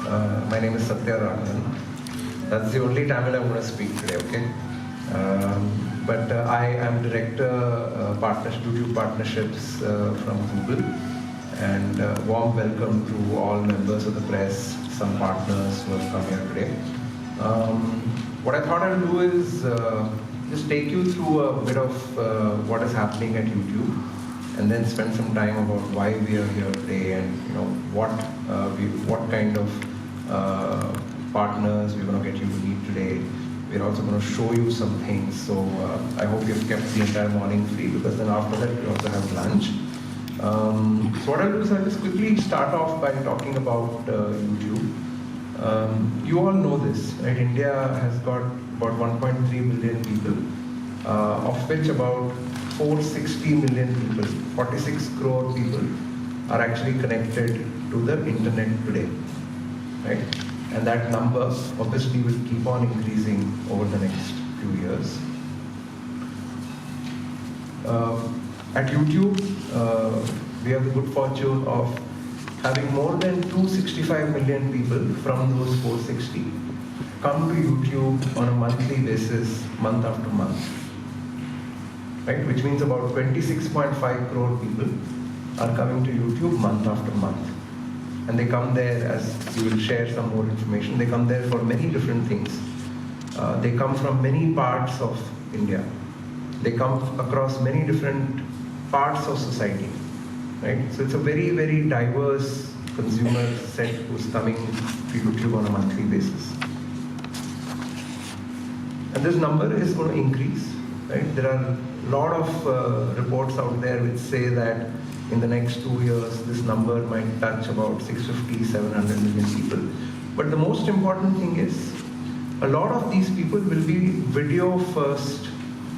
My name is Satya Raghavan. That's the only Tamil I'm going to speak today, okay? But I am Director YouTube Partnerships from Google, and warm welcome to all members of the press, some partners who have come here today. What I thought I'd do is just take you through a bit of what is happening at YouTube, and then spend some time about why we are here today, and what kind of partners we're going to get you to meet today. We're also going to show you some things, so I hope you've kept the entire morning free, because then after that we also have lunch. So what I'll do is I'll just quickly start off by talking about YouTube. You all know this, right? India has got about 1.3 billion people, of which about 460 million people, 46 crore people, are actually connected to the internet today, right? And that number obviously will keep on increasing over the next few years. At YouTube, we have the good fortune of having more than 265 million people from those 460 come to YouTube on a monthly basis, month after month. Right? Which means about 26.5 crore people are coming to YouTube month after month. And they come there, as you will share some more information, they come there for many different things. They come from many parts of India. They come across many different parts of society. Right? So it's a very, very diverse consumer set who's coming to YouTube on a monthly basis. And this number is going to increase. Right? There are a lot of reports out there which say that in the next 2 years, this number might touch about 650, 700 million people. But the most important thing is, a lot of these people will be video-first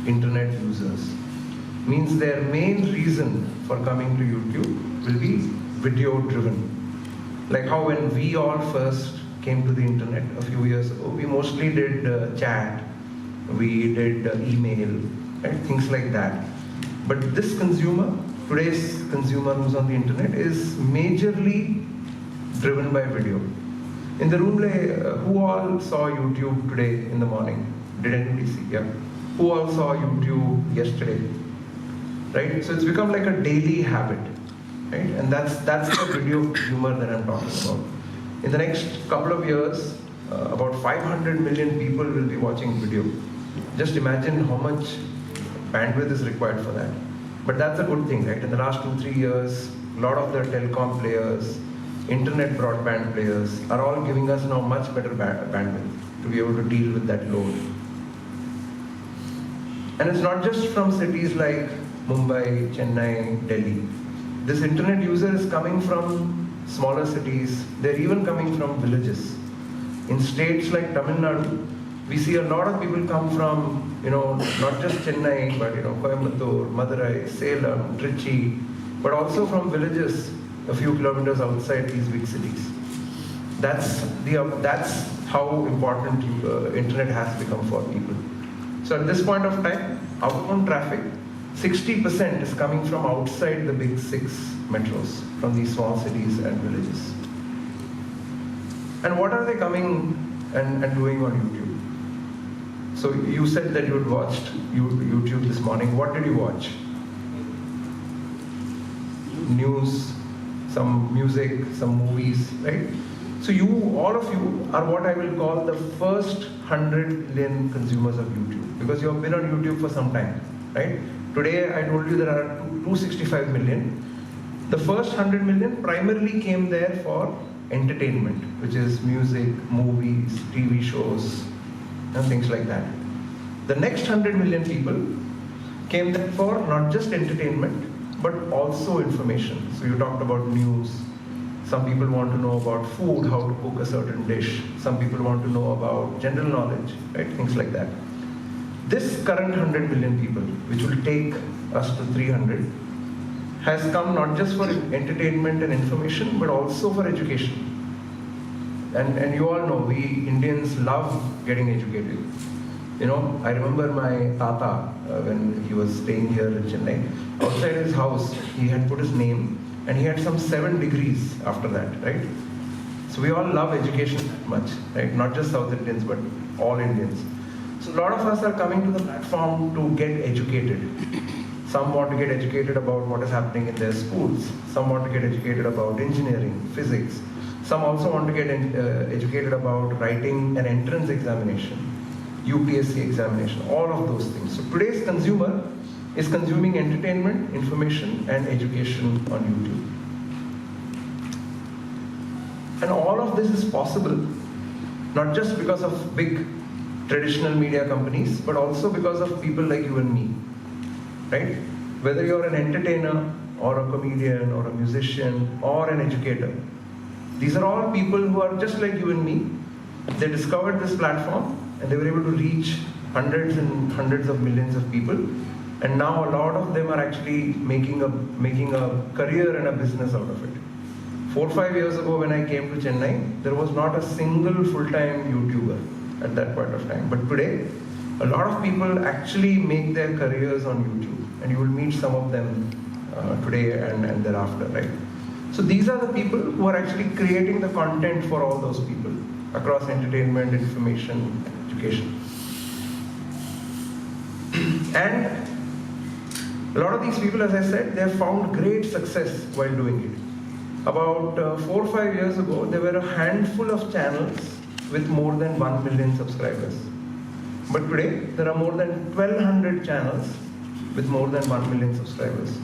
internet users. Means their main reason for coming to YouTube will be video-driven. Like how when we all first came to the internet a few years ago, we mostly did chat, we did email, right? Things like that. But this consumer, today's consumer who's on the internet, is majorly driven by video. In the room, who all saw YouTube today in the morning? Did anybody see? Yeah. Who all saw YouTube yesterday? Right? So it's become like a daily habit, right? And that's the video consumer that I'm talking about. In the next couple of years, about 500 million people will be watching video. Just imagine how much bandwidth is required for that. But that's a good thing, right? In the last 2-3 years, a lot of the telecom players, internet broadband players are all giving us now much better bandwidth to be able to deal with that load. And it's not just from cities like Mumbai, Chennai, Delhi. This internet user is coming from smaller cities. They're even coming from villages. In states like Tamil Nadu, we see a lot of people come from, not just Chennai, but Coimbatore, Madurai, Salem, Trichy, but also from villages a few kilometers outside these big cities. That's how important internet has become for people. So at this point of time, outbound traffic, 60% is coming from outside the big 6 metros, from these small cities and villages. And what are they coming and doing on YouTube? So you said that you had watched YouTube this morning. What did you watch? News, some music, some movies, right? So all of you are what I will call the first 100 million consumers of YouTube, because you have been on YouTube for some time, right? Today I told you there are 265 million. The first 100 million primarily came there for entertainment, which is music, movies, TV shows, and things like that. The next 100 million people came there for not just entertainment, but also information. So you talked about news. Some people want to know about food, how to cook a certain dish. Some people want to know about general knowledge, right? Things like that. This current 100 million people, which will take us to 300, has come not just for entertainment and information, but also for education. And you all know, we Indians love getting educated. I remember my tata, when he was staying here in Chennai, outside his house, he had put his name, and he had some 7 degrees after that, right? So we all love education that much, right? Not just South Indians, but all Indians. So a lot of us are coming to the platform to get educated. Some want to get educated about what is happening in their schools. Some want to get educated about engineering, physics. Some also want to get educated about writing an entrance examination, UPSC examination, all of those things. So today's consumer is consuming entertainment, information, and education on YouTube. And all of this is possible, not just because of big traditional media companies, but also because of people like you and me, right? Whether you're an entertainer, or a comedian, or a musician, or an educator, these are all people who are just like you and me. They discovered this platform, and they were able to reach hundreds and hundreds of millions of people. And now a lot of them are actually making a career and a business out of it. 4 or 5 years ago when I came to Chennai, there was not a single full-time YouTuber at that point of time. But today, a lot of people actually make their careers on YouTube, and you will meet some of them today and thereafter, right? So these are the people who are actually creating the content for all those people across entertainment, information, and education. And a lot of these people, as I said, they have found great success while doing it. About 4 or 5 years ago, there were a handful of channels with more than 1 million subscribers. But today, there are more than 1,200 channels with more than 1 million subscribers.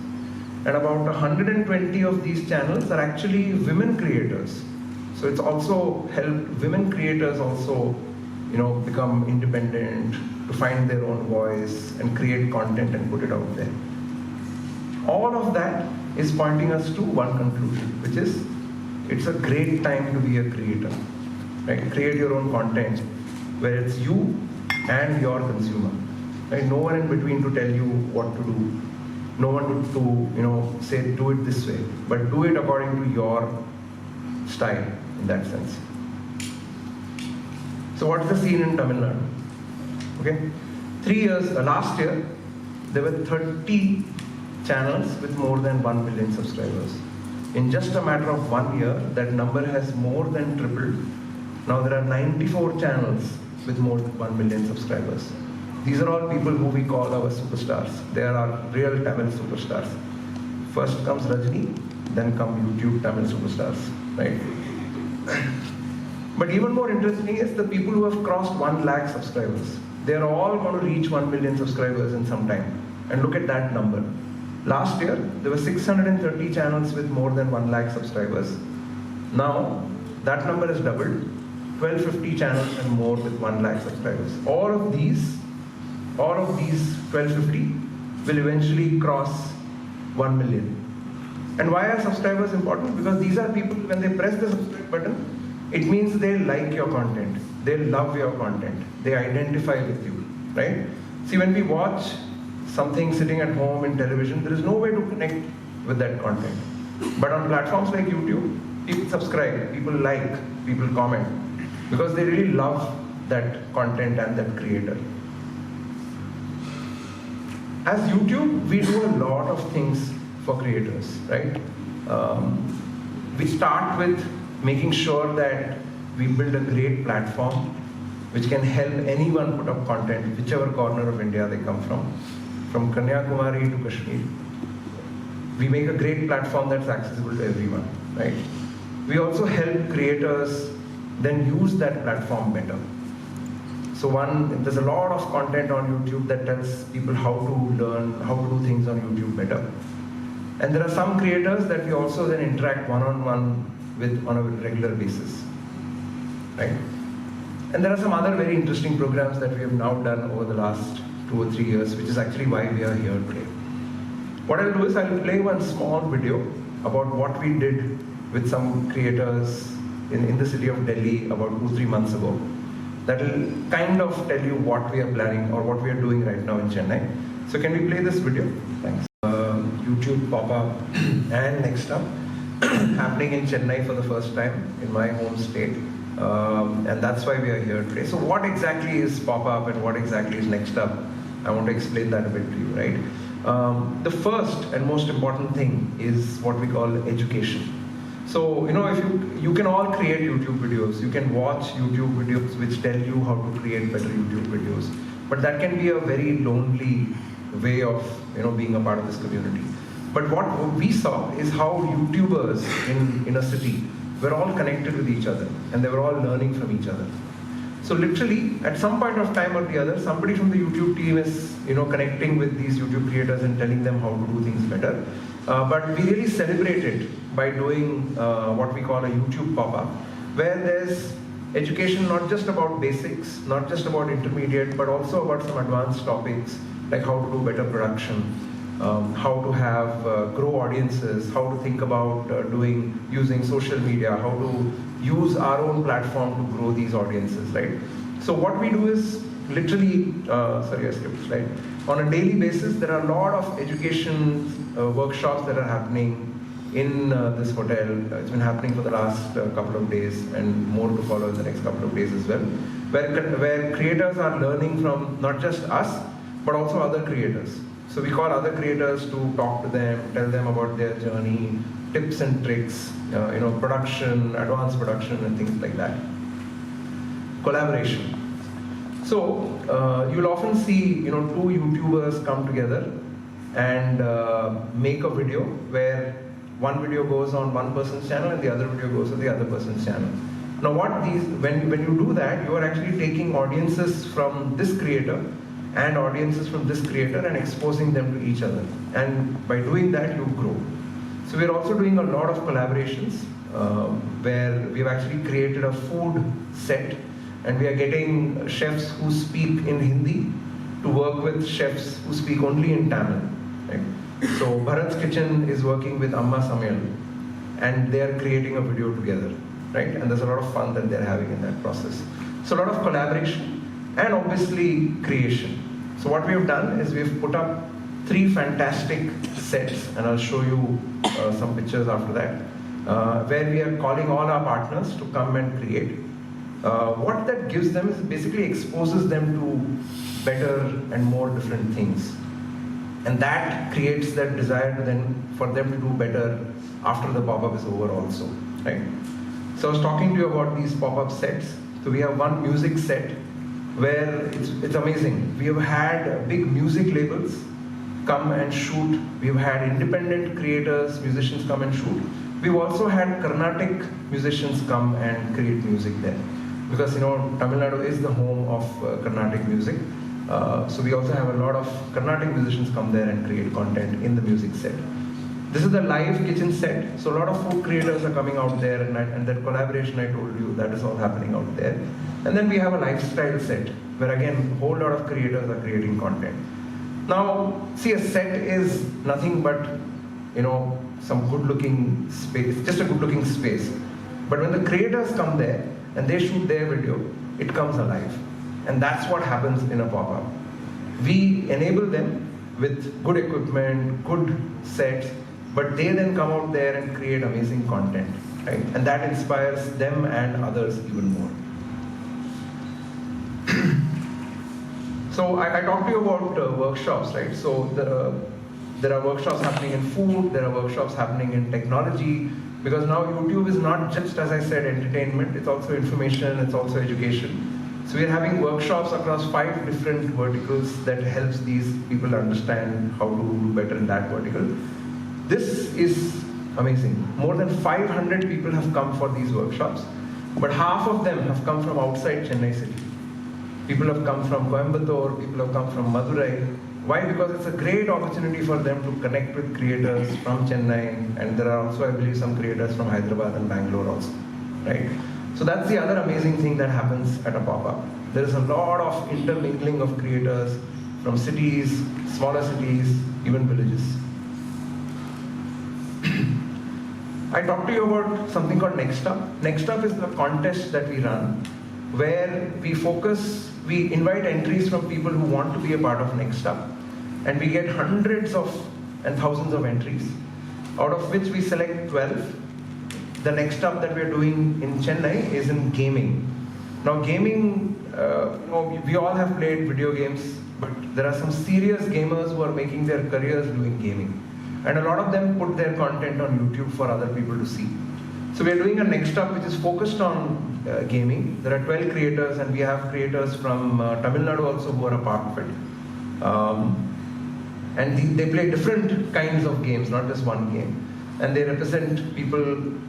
And about 120 of these channels are actually women creators. So it's also helped women creators also, become independent, to find their own voice and create content and put it out there. All of that is pointing us to one conclusion, which is it's a great time to be a creator, right? Create your own content where it's you and your consumer, right? No one in between to tell you what to do. No one to say do it this way, but do it according to your style in that sense. So what's the scene in Tamil Nadu? Okay, last year, there were 30 channels with more than 1 million subscribers. In just a matter of 1 year, that number has more than tripled. Now there are 94 channels with more than 1 million subscribers. These are all people who we call our superstars. They are our real Tamil superstars. First comes Rajni, then come YouTube Tamil superstars, right? But even more interesting is the people who have crossed 1 lakh subscribers. They are all going to reach 1 million subscribers in some time. And look at that number. Last year, there were 630 channels with more than 1 lakh subscribers. Now, that number has doubled. 1250 channels and more with 1 lakh subscribers. All of these 1250 will eventually cross 1 million. And why are subscribers important? Because these are people, when they press the subscribe button, it means they like your content, they love your content, they identify with you, right? See, when we watch something sitting at home in television, there is no way to connect with that content. But on platforms like YouTube, people subscribe, people like, people comment, because they really love that content and that creator. As YouTube, we do a lot of things for creators, right? We start with making sure that we build a great platform which can help anyone put up content, whichever corner of India they come from Kanyakumari to Kashmir. We make a great platform that's accessible to everyone, right? We also help creators then use that platform better. So there's a lot of content on YouTube that tells people how to learn, how to do things on YouTube better. And there are some creators that we also then interact one-on-one with on a regular basis, right? And there are some other very interesting programs that we have now done over the last 2 or 3 years, which is actually why we are here today. What I'll do is I'll play one small video about what we did with some creators in the city of Delhi about 2-3 months ago. That will kind of tell you what we are planning or what we are doing right now in Chennai. So can we play this video? Thanks. YouTube pop-up and next up happening in Chennai for the first time in my home state. And that's why we are here today. So what exactly is pop-up and what exactly is next up? I want to explain that a bit to you, right? The first and most important thing is what we call education. So, if you can all create YouTube videos, you can watch YouTube videos which tell you how to create better YouTube videos. But that can be a very lonely way of, being a part of this community. But what we saw is how YouTubers in a city were all connected with each other and they were all learning from each other. So literally, at some point of time or the other, somebody from the YouTube team is, connecting with these YouTube creators and telling them how to do things better. But we really celebrate it by doing what we call a YouTube pop-up, where there's education not just about basics, not just about intermediate, but also about some advanced topics like how to do better production, how to have grow audiences, how to think about using social media, how to use our own platform to grow these audiences, right? So what we do is literally, sorry, I skipped a slide. On a daily basis, there are a lot of education workshops that are happening in this hotel. It's been happening for the last couple of days and more to follow in the next couple of days as well, where creators are learning from not just us, but also other creators. So we call other creators to talk to them, tell them about their journey, tips and tricks, production, advanced production and things like that. Collaboration. So you'll often see, two YouTubers come together and make a video where one video goes on one person's channel and the other video goes on the other person's channel. Now when you do that, you are actually taking audiences from this creator and audiences from this creator and exposing them to each other. And by doing that, you grow. So we're also doing a lot of collaborations where we've actually created a food set, and we are getting chefs who speak in Hindi to work with chefs who speak only in Tamil. Right? So Bharat's Kitchen is working with Amma Samayal, and they are creating a video together, right? And there's a lot of fun that they're having in that process. So a lot of collaboration and obviously creation. So what we have done is we've put up 3 fantastic sets, and I'll show you some pictures after that, where we are calling all our partners to come and create. What that gives them is basically exposes them to better and more different things. And that creates that desire for them to do better after the pop-up is over also, right? So I was talking to you about these pop-up sets. So we have one music set where it's amazing. We have had big music labels come and shoot. We've had independent creators, musicians come and shoot. We've also had Carnatic musicians come and create music there. Because Tamil Nadu is the home of Carnatic music. So we also have a lot of Carnatic musicians come there and create content in the music set. This is the live kitchen set. So a lot of food creators are coming out there, and that collaboration I told you, that is all happening out there. And then we have a lifestyle set, where again, a whole lot of creators are creating content. Now, see, a set is nothing but, some good-looking space, just a good-looking space. But when the creators come there and they shoot their video, it comes alive. And that's what happens in a pop-up. We enable them with good equipment, good sets, but they then come out there and create amazing content, right? And that inspires them and others even more. So I talked to you about workshops, right? So there are workshops happening in food, there are workshops happening in technology, because now YouTube is not just, as I said, entertainment, it's also information, it's also education. So we're having workshops across 5 different verticals that helps these people understand how to do better in that vertical. This is amazing. More than 500 people have come for these workshops, but half of them have come from outside Chennai city. People have come from Coimbatore, people have come from Madurai. Why? Because it's a great opportunity for them to connect with creators from Chennai, and there are also, I believe, some creators from Hyderabad and Bangalore also, right? So that's the other amazing thing that happens at a pop-up. There is a lot of intermingling of creators from cities, smaller cities, even villages. I talked to you about something called Next Up. Next Up is the contest that we run, where we invite entries from people who want to be a part of Next Up, and we get hundreds of and thousands of entries, out of which we select 12. The Next Up that we are doing in Chennai is in gaming. Now gaming, we all have played video games, but there are some serious gamers who are making their careers doing gaming. And a lot of them put their content on YouTube for other people to see. So we are doing a next up which is focused on gaming. There are 12 creators, and we have creators from Tamil Nadu also who are a part of it. And they play different kinds of games, not just one game. And they represent people,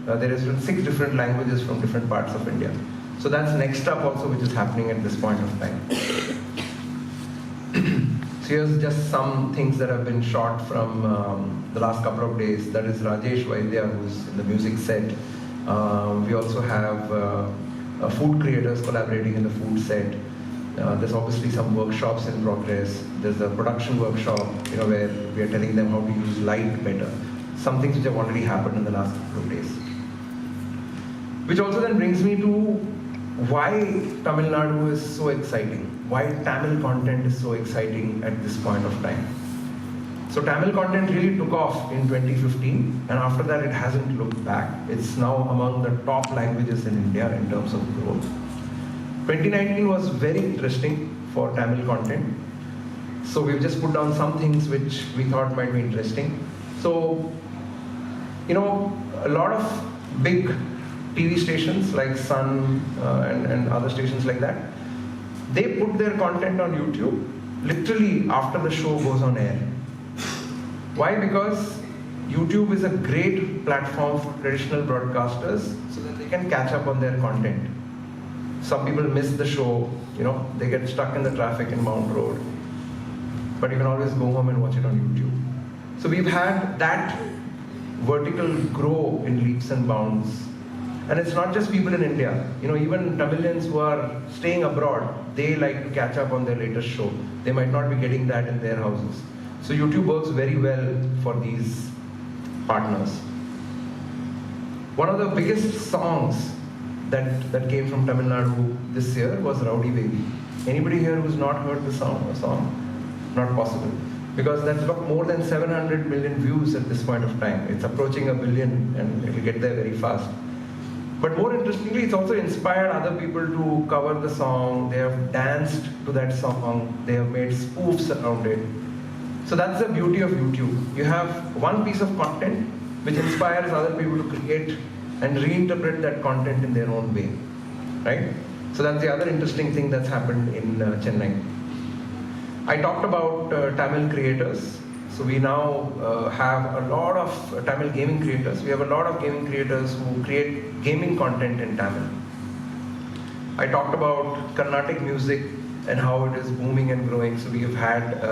they represent 6 different languages from different parts of India. So that's next up also, which is happening at this point of time. So here's just some things that have been shot from the last couple of days. That is Rajesh Vaidya, who's in the music set. We also have food creators collaborating in the food set. There's obviously some workshops in progress. There's a production workshop, where we are telling them how to use light better. Some things which have already happened in the last couple of days. Which also then brings me to why Tamil Nadu is so exciting. Why Tamil content is so exciting at this point of time. So Tamil content really took off in 2015, and after that it hasn't looked back. It's now among the top languages in India in terms of growth. 2019 was very interesting for Tamil content. So we've just put down some things which we thought might be interesting. So, a lot of big TV stations like Sun and other stations like that, they put their content on YouTube literally after the show goes on air. Why? Because YouTube is a great platform for traditional broadcasters so that they can catch up on their content. Some people miss the show, they get stuck in the traffic in Mount Road. But you can always go home and watch it on YouTube. So we've had that vertical grow in leaps and bounds. And it's not just people in India. Even Tamilians who are staying abroad, they like to catch up on their latest show. They might not be getting that in their houses. So YouTube works very well for these partners. One of the biggest songs that came from Tamil Nadu this year was Rowdy Baby. Anybody here who's not heard the song? Not possible. Because that's got more than 700 million views at this point of time. It's approaching 1 billion, and it'll get there very fast. But more interestingly, it's also inspired other people to cover the song. They have danced to that song. They have made spoofs around it. So that's the beauty of YouTube. You have one piece of content which inspires other people to create and reinterpret that content in their own way, right? So that's the other interesting thing that's happened in Chennai. I talked about Tamil creators. So we now have a lot of Tamil gaming creators. We have a lot of gaming creators who create gaming content in Tamil. I talked about Carnatic music and how it is booming and growing. So we have had,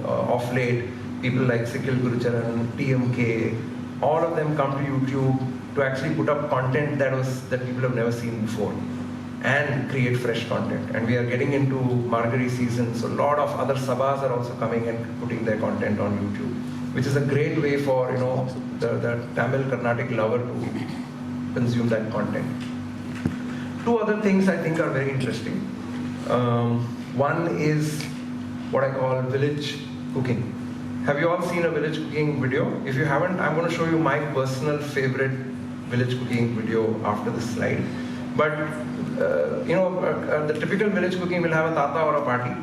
off late, people like Sikil Gurucharan, TMK, all of them come to YouTube to actually put up content that people have never seen before and create fresh content. And we are getting into Margari season, so a lot of other sabhas are also coming and putting their content on YouTube, which is a great way for the Tamil Carnatic lover to consume that content. 2 other things I think are very interesting. One is what I call village cooking. Have you all seen a village cooking video? If you haven't, I'm going to show you my personal favorite village cooking video after this slide. But the typical village cooking will have a tata or a party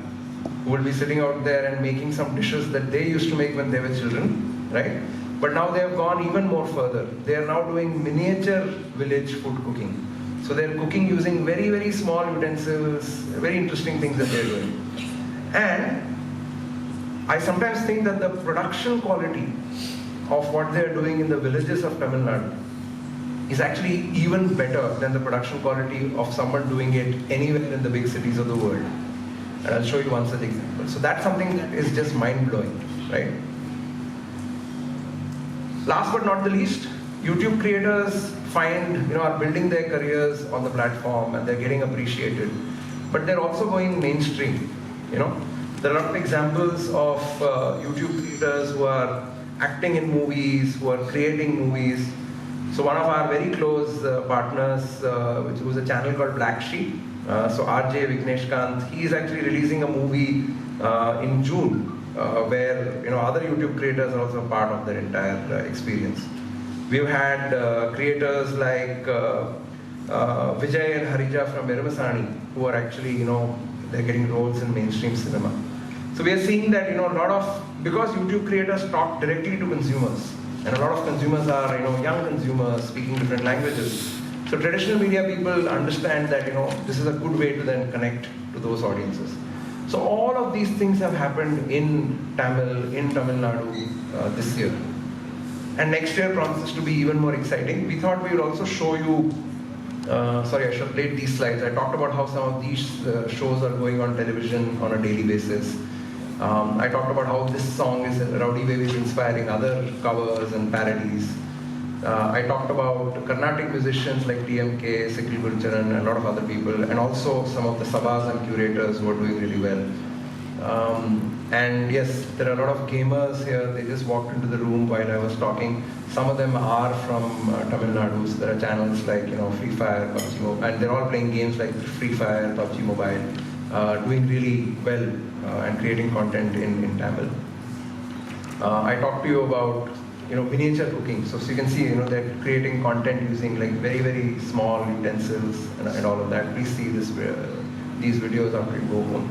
who will be sitting out there and making some dishes that they used to make when they were children, right? But now they have gone even more further. They are now doing miniature village food cooking. So they're cooking using very, very small utensils, very interesting things that they're doing. And I sometimes think that the production quality of what they're doing in the villages of Tamil Nadu is actually even better than the production quality of someone doing it anywhere in the big cities of the world. And I'll show you one such example. So that's something that is just mind-blowing, right? Last but not the least, YouTube creators are building their careers on the platform and they're getting appreciated. But they're also going mainstream, There are a lot of examples of YouTube creators who are acting in movies, who are creating movies. So one of our very close partners, which was a channel called Black Sheep, so RJ Vignesh Kant, he is actually releasing a movie in June, where other YouTube creators are also part of their entire experience. We've had creators like Vijay and Harija from Miramasani, who are actually, they're getting roles in mainstream cinema. So we are seeing that, because YouTube creators talk directly to consumers, And a lot of consumers are, young consumers speaking different languages. So traditional media people understand that, this is a good way to then connect to those audiences. So all of these things have happened in Tamil Nadu this year. And next year promises to be even more exciting. We thought we would also show you, sorry, I should have played these slides. I talked about how some of these shows are going on television on a daily basis. I talked about how this song is, Rowdy Baby is inspiring other covers and parodies. I talked about Carnatic musicians like TMK, Sekil Gurucharan, and a lot of other people, and also some of the sabas and curators who are doing really well. And yes, there are a lot of gamers here. They just walked into the room while I was talking. Some of them are from Tamil Nadu. So there are channels like Free Fire, PUBG Mobile, and they're all playing games like Free Fire, PUBG Mobile, doing really well and creating content in Tamil. I talked to you about miniature cooking. So you can see they're creating content using like very, very small utensils and all of that. Please see these videos after you go home.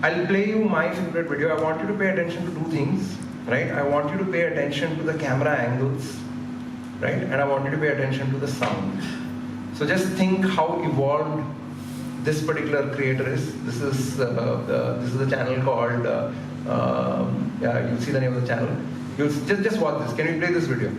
I'll play you my favorite video. I want you to pay attention to two things, right? I want you to pay attention to the camera angles, right? And I want you to pay attention to the sound. So just think how evolved this particular creator is. This is a channel called, you'll see the name of the channel. You'll just watch this. Can you play this video?